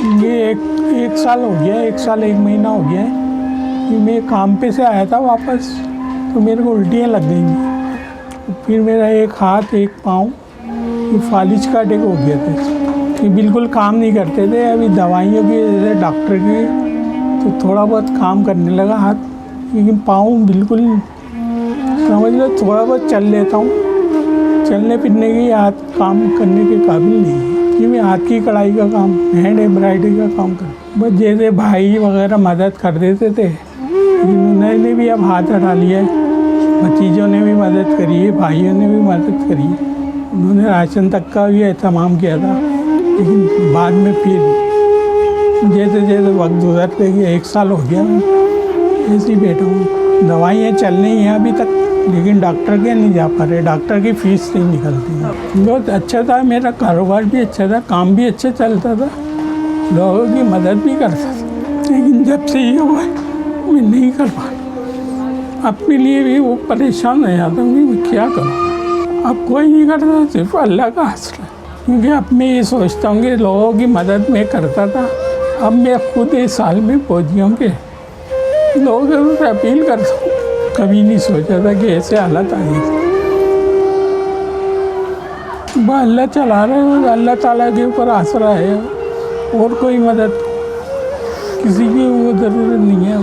ये एक साल हो गया, 1 महीना हो गया है कि मैं काम पे से आया था वापस, तो मेरे को उल्टियाँ लग गई। फिर मेरा एक हाथ एक पाँव फालिज का अटैक हो गया था, ये बिल्कुल काम नहीं करते थे। अभी दवाइयों की वजह से, डॉक्टर की, तो थोड़ा बहुत काम करने लगा हाथ, लेकिन पाँव बिल्कुल, समझ लो थोड़ा बहुत चल लेता हूँ, चलने फिरने की, हाथ काम करने के काबिल नहीं है कि मैं हाथ की कढ़ाई का काम, हैंड एम्ब्रॉयडरी का काम कर, बस जैसे भाई वगैरह मदद कर देते थे, उन्होंने भी अब हाथ हटा लिया है। भतीजों ने भी मदद करी है, भाइयों ने भी मदद करी है, उन्होंने राशन तक का भी एहतमाम किया था। लेकिन बाद में फिर जैसे जैसे वक्त गुजरते गया, 1 साल हो गया मैं ऐसे ही बैठा हूँ। दवाइयाँ चल रही हैं अभी तक, लेकिन डॉक्टर के नहीं जा पा रहे, डॉक्टर की फीस नहीं निकलती। बहुत अच्छा था, मेरा कारोबार भी अच्छा था, काम भी अच्छा चलता था, लोगों की मदद भी करता था। लेकिन जब से ये हुआ मैं नहीं कर पा रहा, अपने लिए भी वो परेशान हो जाता हूँ कि मैं क्या करूँ। अब कोई नहीं करता, सिर्फ अल्लाह का आसरा। क्योंकि अब मैं ये सोचता हूँ कि लोगों की मदद मैं करता था, अब मैं खुद इस साल में पहुँच गया हूँ कि लोगों से अपील करता हूँ। कभी नहीं सोचा था कि ऐसे हालत आएगी। बस अल्लाह चला रहे हो, अल्लाह ताला के ऊपर आसरा है, और कोई मदद किसी की वो ज़रूरत नहीं है,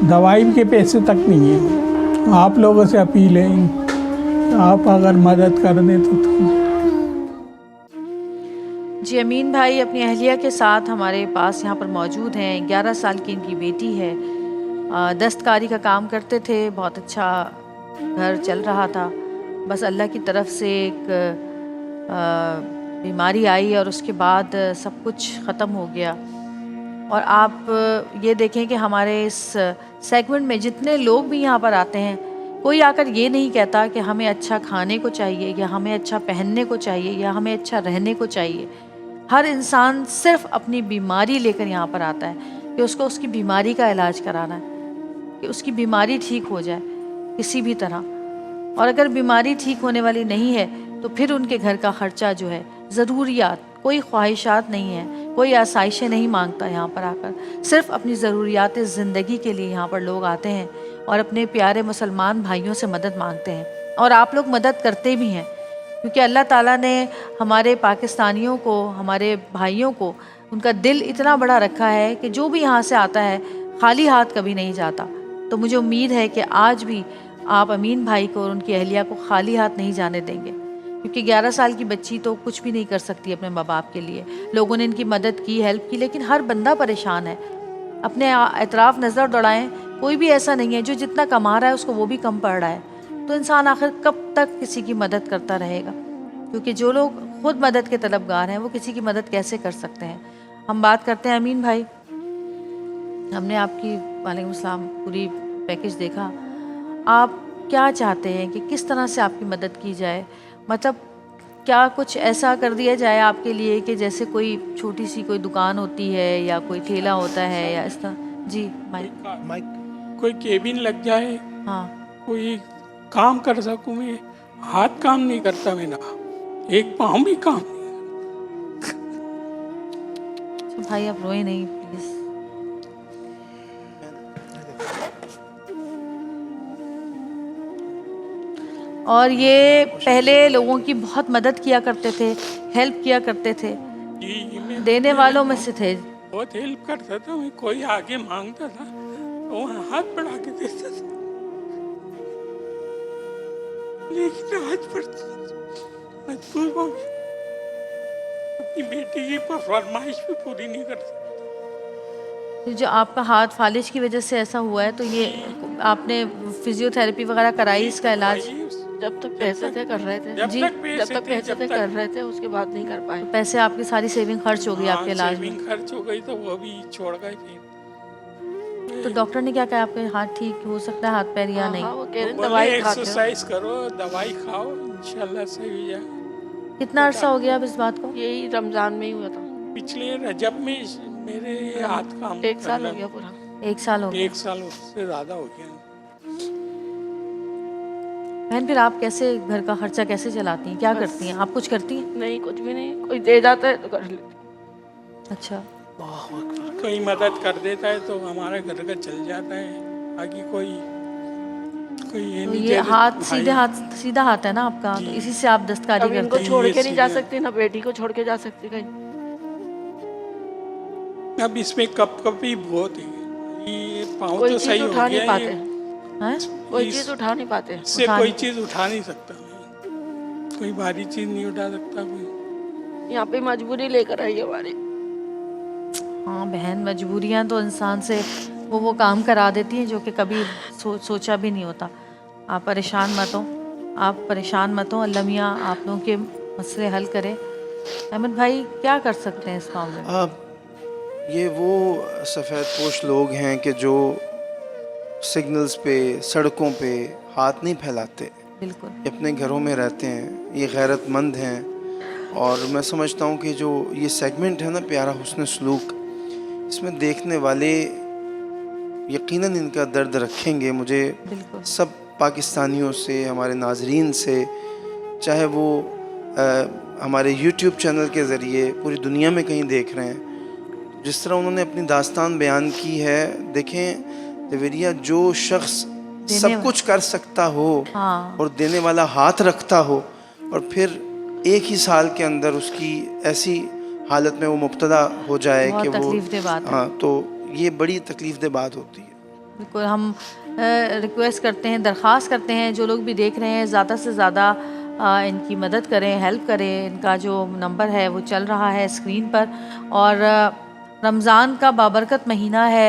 दवाई के पैसे तक नहीं है। आप लोगों से अपील है, आप अगर मदद कर दें तो जी अमीन भाई अपनी अहलिया के साथ हमारे पास यहाँ पर मौजूद हैं। 11 साल की इनकी बेटी है, दस्तकारी का काम करते थे, बहुत अच्छा घर चल रहा था। बस अल्लाह की तरफ से एक बीमारी आई और उसके बाद सब कुछ ख़त्म हो गया। और आप ये देखें कि हमारे इस सेगमेंट में जितने लोग भी यहाँ पर आते हैं, कोई आकर ये नहीं कहता कि हमें अच्छा खाने को चाहिए या हमें अच्छा पहनने को चाहिए या हमें अच्छा रहने को चाहिए। हर इंसान सिर्फ अपनी बीमारी लेकर यहाँ पर आता है कि उसको उसकी बीमारी का इलाज कराना है, कि उसकी बीमारी ठीक हो जाए किसी भी तरह। और अगर बीमारी ठीक होने वाली नहीं है तो फिर उनके घर का ख़र्चा जो है, ज़रूरियात, कोई ख्वाहिशात नहीं है, कोई आसाइशें नहीं मांगता यहाँ पर आकर, सिर्फ अपनी ज़रूरियात ज़िंदगी के लिए यहाँ पर लोग आते हैं और अपने प्यारे मुसलमान भाइयों से मदद मांगते हैं। और आप लोग मदद करते भी हैं, क्योंकि अल्लाह ताला ने हमारे पाकिस्तानियों को, हमारे भाइयों को, उनका दिल इतना बड़ा रखा है कि जो भी यहाँ से आता है खाली हाथ कभी नहीं जाता। तो मुझे उम्मीद है कि आज भी आप अमीन भाई को और उनकी अहलिया को खाली हाथ नहीं जाने देंगे, क्योंकि 11 साल की बच्ची तो कुछ भी नहीं कर सकती अपने माँ बाप के लिए। लोगों ने इनकी मदद की, हेल्प की, लेकिन हर बंदा परेशान है। अपने एतराफ़ नज़र दौड़ाएं, कोई भी ऐसा नहीं है जो जितना कमा रहा है उसको वो भी कम पड़ रहा है। तो इंसान आखिर कब तक किसी की मदद करता रहेगा? क्योंकि जो लोग खुद मदद के तलबगार हैं वो किसी की मदद कैसे कर सकते हैं? हम बात करते हैं अमीन भाई, हमने आपकी वालेकुम सलाम पूरी पैकेज देखा। आप क्या चाहते हैं कि किस तरह से आपकी मदद की जाए? मतलब क्या कुछ ऐसा कर दिया जाए आपके लिए कि जैसे कोई छोटी सी कोई दुकान होती है या कोई ठेला होता है या इस तरह? जी माइक। कोई केबिन लग जाए, हाँ कोई काम कर सकूँ मैं। हाथ काम नहीं करता मेरा, एक पाँव भी काम नहीं। तो भाई आप रोए नहीं प्लीज़। और ये पहले लोगों की बहुत मदद किया करते थे, हेल्प किया करते थे, देने वालों में से थे। बहुत हेल्प करता था मैं, कोई आगे मांगता था वो हाथ बढ़ा के देता था। लेकिन आज पर मजबूर हो गया, अपनी बेटी की फरमाइश भी पूरी नहीं कर सकता। जो आपका हाथ फालिज की वजह से ऐसा हुआ है, तो ये आपने फिजियोथेरेपी वगैरह कराई, इसका इलाज? जब तक पैसे थे कर रहे थे जी, जब तक पैसे थे कर रहे थे, उसके बाद नहीं कर पाए। तो पैसे आपकी सारी सेविंग खर्च हो गई आपके इलाज में? सेविंग खर्च हो गई तो वो भी छोड़ गए थे। तो डॉक्टर ने क्या कहा, आपके हाथ ठीक हो सकता है, हाथ पैर या नहीं? हाँ, वो कह रहे दवाई एक्सरसाइज करो, दवाई खाओ, इंशाल्लाह सही हो जाए। कितना अरसा हो गया अब इस बात को? यही रमजान में ही हुआ था। पिछले रजब में मेरे हाथ काम 1 साल हो गया पूरा। 1 साल हो गया? 1 साल उससे ज़्यादा हो गया। बहन फिर आप कैसे घर का खर्चा कैसे चलाती हैं, क्या करती हैं आप? कुछ करती हैं? नहीं, कुछ भी नहीं, कोई दे जाता है तो कर लेती। अच्छा, कोई मदद कर देता है तो हमारा घर का चल जाता है, बाकी कोई ये तो नहीं ये जैसे हाथ भाई सीधा हाथ है ना आपका, तो इसी से आप दस्तकारी अब इनको करते हैं। छोड़ ये के नहीं जा सीधा- सकती, ना बेटी को छोड़ के जा सकती कहीं। अब इसमें कपकपी बहुत है, ये पाँव कोई तो चीज सही हो उठा गया नहीं पाते, हैं? कोई इस- चीज उठा नहीं पाते। इससे उठा कोई नहीं- चीज उठा नहीं सकता मैं, कोई भारी चीज नहीं उठा सकता कोई। यहाँ पे मजबूरी लेकर आई हमारी। हाँ बहन, मजबूरियाँ तो इंसान से वो काम करा देती हैं जो कि कभी सोचा भी नहीं होता। आप परेशान मत हो, आप परेशान मत हो, अल्लाह मियाँ आप लोगों के मसले हल करें। अहमद भाई क्या कर सकते हैं इस मामले में? ये वो सफ़ेद पोश लोग हैं कि जो सिग्नल्स पे, सड़कों पे हाथ नहीं फैलाते, बिल्कुल, ये अपने घरों में रहते हैं, ये गैरतमंद हैं। और मैं समझता हूँ कि जो ये सेगमेंट है ना प्यारा हुस्न सलूक, इसमें देखने वाले यकीनन इनका दर्द रखेंगे। मुझे बिल्कुल, सब पाकिस्तानियों से, हमारे नाजरीन से, चाहे वो हमारे यूट्यूब चैनल के ज़रिए पूरी दुनिया में कहीं देख रहे हैं, जिस तरह उन्होंने अपनी दास्तान बयान की है, देखें देवरिया, जो शख्स सब कुछ कर सकता हो हाँ, और देने वाला हाथ रखता हो, और फिर एक ही साल के अंदर उसकी ऐसी हालत में वो मुब्तला हो जाए बहुत कि वो, तकलीफदेह बात है। हाँ, तो ये बड़ी तकलीफदेह बात होती है। बिल्कुल। हम रिक्वेस्ट करते हैं, दरख्वास्त करते हैं, जो लोग भी देख रहे हैं ज़्यादा से ज़्यादा इनकी मदद करें, हेल्प करें। इनका जो नंबर है वो चल रहा है स्क्रीन पर। और रमज़ान का बाबरकत महीना है,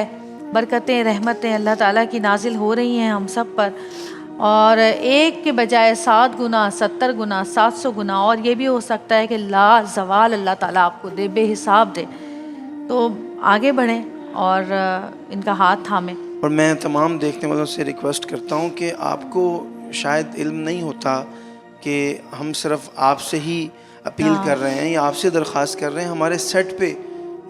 बरकतें, रहमतें अल्लाह ताला की नाजिल हो रही हैं हम सब पर, और एक के बजाय 7 गुना, 70 गुना, 700 गुना, और ये भी हो सकता है कि ला ज़वाल अल्लाह ताला आपको दे, बेहिसाब दे। तो आगे बढ़ें और इनका हाथ थामें। और मैं तमाम देखने वालों से रिक्वेस्ट करता हूँ कि आपको शायद इल्म नहीं होता कि हम सिर्फ आपसे ही अपील कर रहे हैं या आपसे दरख्वास्त कर रहे हैं। हमारे सेट पे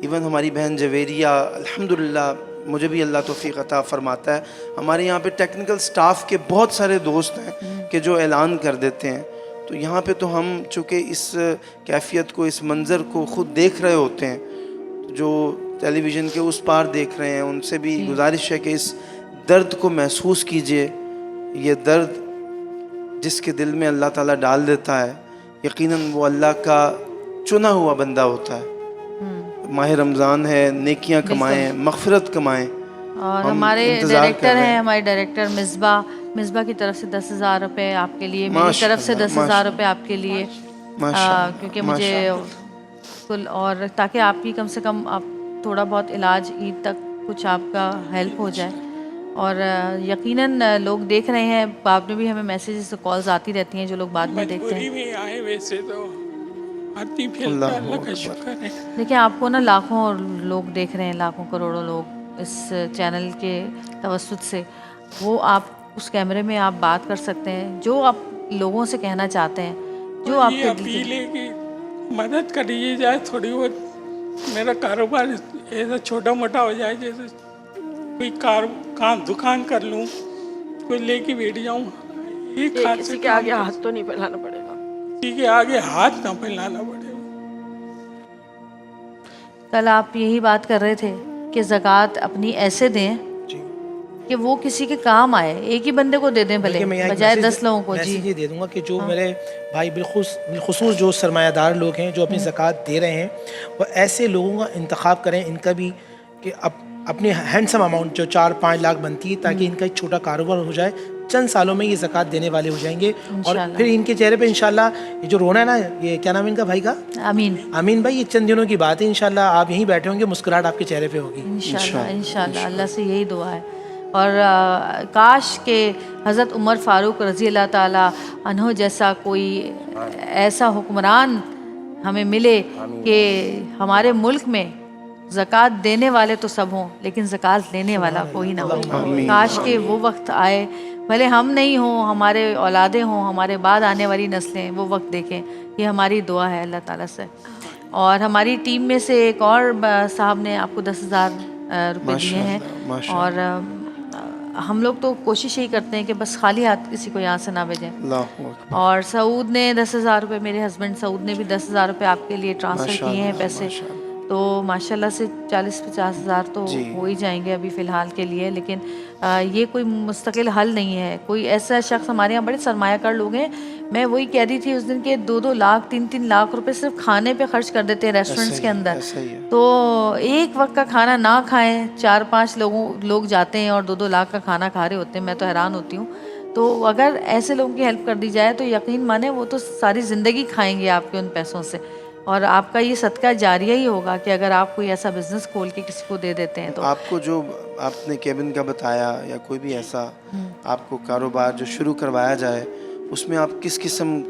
इवन हमारी बहन जवेरिया, अल्हम्दुलिल्लाह मुझे भी अल्लाह तौफीक अता फरमाता है, हमारे यहाँ पे टेक्निकल स्टाफ के बहुत सारे दोस्त हैं कि जो ऐलान कर देते हैं। तो यहाँ पे तो हम चूँकि इस कैफियत को, इस मंज़र को ख़ुद देख रहे होते हैं, जो टेलीविज़न के उस पार देख रहे हैं उनसे भी गुजारिश है कि इस दर्द को महसूस कीजिए। ये दर्द जिसके दिल में अल्लाह ताला डाल देता है, यकीनन वो अल्लाह का चुना हुआ बंदा होता है। माह रमज़ान है, नेकियां कमाएं, मग़फ़िरत कमाएं। और हम हमारे इंतज़ार कर डायरेक्टर रहे हैं, हैं। हमारे डायरेक्टर मिसबा की तरफ से 10,000 रुपये आपके लिए, मेरी माशाअल्लाह, तरफ से 10,000 रुपये आपके लिए, माशाअल्लाह, क्योंकि मुझे कुल, और ताकि आपकी कम से कम आप थोड़ा बहुत इलाज ईद तक कुछ आपका हेल्प हो जाए। और यकीनन लोग देख रहे हैं, बाद में भी हमें मैसेजेस कॉल्स आती रहती हैं जो लोग बाद में देखते मजबूरी हैं। में आए, वैसे तो आती फिर अल्लाह अल्लाह का अकबर। शुक्र है। देखिए आपको ना लाखों लोग देख रहे हैं, लाखों करोड़ों लोग इस चैनल के तवस्सुत से। वो आप उस कैमरे में आप बात कर सकते हैं, जो आप लोगों से कहना चाहते हैं, जो ये आपके दिल अपील की। है कि मदद करिए जाए थोड़ी बहुत, मेरा कारोबार ऐसा छोटा मोटा हो जाए, जैसे कोई काम दुकान कर लूँ, कोई लेके बैठ जाऊँ। एक हाथ किसी से के आगे हाथ तो नहीं फैलाना पड़ेगा। किसी के आगे हाथ ना फैलाना पड़े। कल आप यही बात कर रहे थे कि ज़कात अपनी ऐसे दें कि वो किसी के काम आए, एक ही बंदे को दे दें भले, देखिए, मैं यहाँ एक बजाय मैसेज- 10 लोगों को। जी मैसेज ये दे दूंगा कि जो मेरे भाई बिलखुसूस जो सरमायादार लोग हैं जो अपनी ज़कात दे रहे हैं, वो ऐसे लोगों का इंतखाब करें, इनका भी कि अपनी हैंडसम अमाउंट जो 4-5 लाख बनती है, ताकि इनका एक छोटा कारोबार हो जाए। चंद सालों में ये ज़कात देने वाले हो जाएंगे और इंशाल्लाह। फिर इनके चेहरे पे इंशाल्लाह ये जो रोना है ना, ये क्या नाम है इनका भाई का, आमीन, आमीन भाई, ये चंद दिनों की बात है। इंशाल्लाह आप यहीं बैठे होंगे, मुस्कुराहट आपके चेहरे पे होगी। इंशाल्लाह, इंशाल्लाह, अल्लाह से यही दुआ है। और काश के हज़रत उमर फ़ारूक रज़ी अल्लाह ताला अन्हो जैसा कोई ऐसा हुक्मरान हमें मिले कि हमारे मुल्क में ज़कात देने वाले तो सब हों, लेकिन ज़कात लेने वाला कोई ना हो। काश के वो वक्त आए, भले हम नहीं हों, हमारे औलादें हों, हमारे बाद आने वाली नस्लें वो वक्त देखें। ये हमारी दुआ है अल्लाह ताला से। और हमारी टीम में से एक और साहब ने आपको 10,000 रुपये दिए हैं। और हम लोग तो कोशिश यही करते हैं कि बस खाली हाथ किसी को यहाँ से ना भेजें। अल्लाह अकबर। और सऊद ने 10,000 रुपये, मेरे हस्बैंड सऊद ने भी 10,000 रुपये आपके लिए ट्रांसफ़र किए हैं पैसे। तो माशाल्लाह से 40-50 हज़ार तो जी। हो ही जाएंगे अभी फ़िलहाल के लिए, लेकिन ये कोई मुस्तकिल हल नहीं है। कोई ऐसा शख्स, हमारे यहाँ बड़े सरमायाकार लोग हैं, मैं वही कह रही थी उस दिन के 2-2 लाख 3-3 लाख रुपए सिर्फ खाने पे खर्च कर देते हैं रेस्टोरेंट्स के अंदर। ऐसा ही है। तो एक वक्त का खाना ना खाएं, 4-5 लोग जाते हैं और 2-2 लाख का खाना खा रहे होते हैं, मैं तो हैरान होती हूँ। तो अगर ऐसे लोगों की हेल्प कर दी जाए तो यकीन माने वो तो सारी ज़िंदगी खाएंगे आपके उन पैसों से, और आपका ये सदका जारिया ही होगा कि अगर आप कोई ऐसा बिजनेस खोल के किसी को दे देते हैं तो। आपको जो आपने केबिन का बताया या कोई भी ऐसा आपको कारोबार जो शुरू करवाया जाए, उसमें आप किस किस्म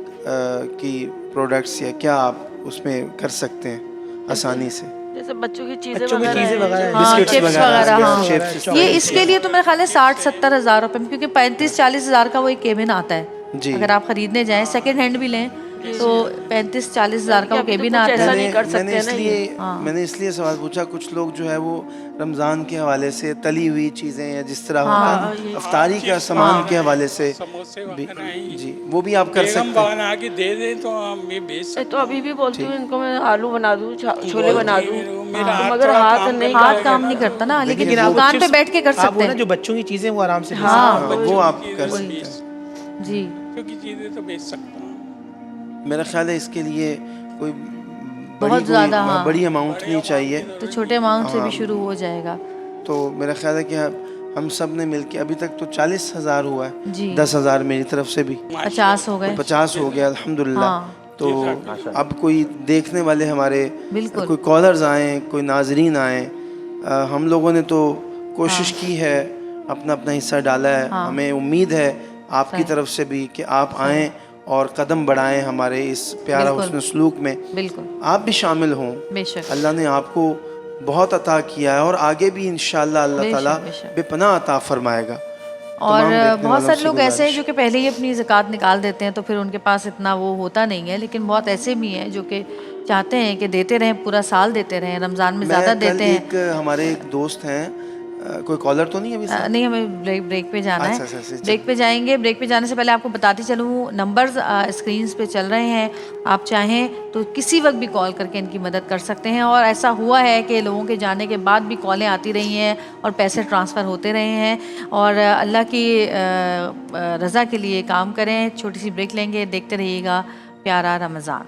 की प्रोडक्ट्स या क्या आप उसमें कर सकते हैं आसानी से? जैसे बच्चों की चीजें बच्चों की वगैरह चीज़ें हैं। वगैरह, हाँ, बिस्किट्स चिप्स वगैरह, वगैरह, हाँ। चिप्स, ये इसके लिए तो मेरे ख्याल है 60-70 हज़ार रुपये में, क्योंकि 35-40 हज़ार का वो एक केबिन आता है। जी। अगर आप खरीदने जाएं सेकंड हैंड भी लें तो 35-40 हज़ार का वो अभी तो केबिन कुछ आता ऐसा है। नहीं कर सकते मैंने हैं ना इसलिए ये। मैंने इसलिए सवाल पूछा, कुछ लोग जो है वो रमज़ान के हवाले से तली हुई चीज़ें या जिस तरह होता है अफ्तारी का सामान के हवाले से समोसे भी, वगैरह हैं। जी वो भी आप कर बेगम सकते हैं। बना के दे दें तो हम ये बेच सकते तो अभी भी बोलती हूँ इनको मैं आलू बना दूँ, छोले बना दूँ, मेरा हाथ मगर थोड़ा हाथ काम नहीं करता हाथ काम नहीं करता ना, लेकिन लेकिन आप दुकान पे chips- बैठ के कर आप सकते वो ना हैं। जो बच्चों की चीज़ें वो आराम से ले हाँ, सकते हैं। वो आप कर हैं। सकते हैं। जी। क्योंकि चीज़ें तो बेच सकता हूँ। मेरा ख्याल है इसके लिए कोई बहुत ज़्यादा, हाँ। बड़ी अमाउंट नहीं चाहिए। तो छोटे अमाउंट से भी शुरू हो जाएगा। तो मेरा ख्याल है कि हम सब ने मिलके अभी तक तो 40,000 हुआ है, जी। 10,000 मेरी तरफ से भी 50 हो गए। 50 हो गया अल्हम्दुलिल्लाह। हाँ। तो अब कोई देखने वाले हमारे बिल्कुल। कोई कॉलर्स आए, कोई नाजरीन आए, हम लोगों ने तो कोशिश की है, अपना अपना हिस्सा डाला है। हमें उम्मीद है आपकी तरफ से भी कि आप आएँ और कदम बढ़ाएं हमारे इस प्यारा बिल्कुल। हुस्न सलूक में, बिल्कुल, आप भी शामिल हों। बेशक। अल्लाह ने आपको बहुत अता किया है और आगे भी इंशाअल्लाह अल्लाह बेशक, ताला बेशक। बेपनाह अता फरमाएगा। और तमाम देखने बहुत वालों सारे से लोग ऐसे हैं गुजारिश। जो कि पहले ही अपनी ज़कात निकाल देते हैं, तो फिर उनके पास इतना वो होता नहीं है। लेकिन बहुत ऐसे भी हैं जो कि चाहते हैं कि देते रहें, पूरा साल देते रहें, रमज़ान में ज़्यादा मैं कल देते हैं। एक हमारे एक दोस्त हैं, कोई कॉलर तो नहीं अभी साहब? नहीं, हमें ब्रेक पे जाना अच्छा, है। अच्छा, ब्रेक पे जाएंगे। ब्रेक पे जाने से पहले आपको बताती चलूँ, नंबर्स स्क्रीन्स पे चल रहे हैं, आप चाहें तो किसी वक्त भी कॉल करके इनकी मदद कर सकते हैं। और ऐसा हुआ है कि लोगों के जाने के बाद भी कॉलें आती रही हैं और पैसे ट्रांसफ़र होते रहे हैं। और अल्लाह की रज़ा के लिए काम करें। छोटी सी ब्रेक लेंगे, देखते रहिएगा प्यारा रमज़ान।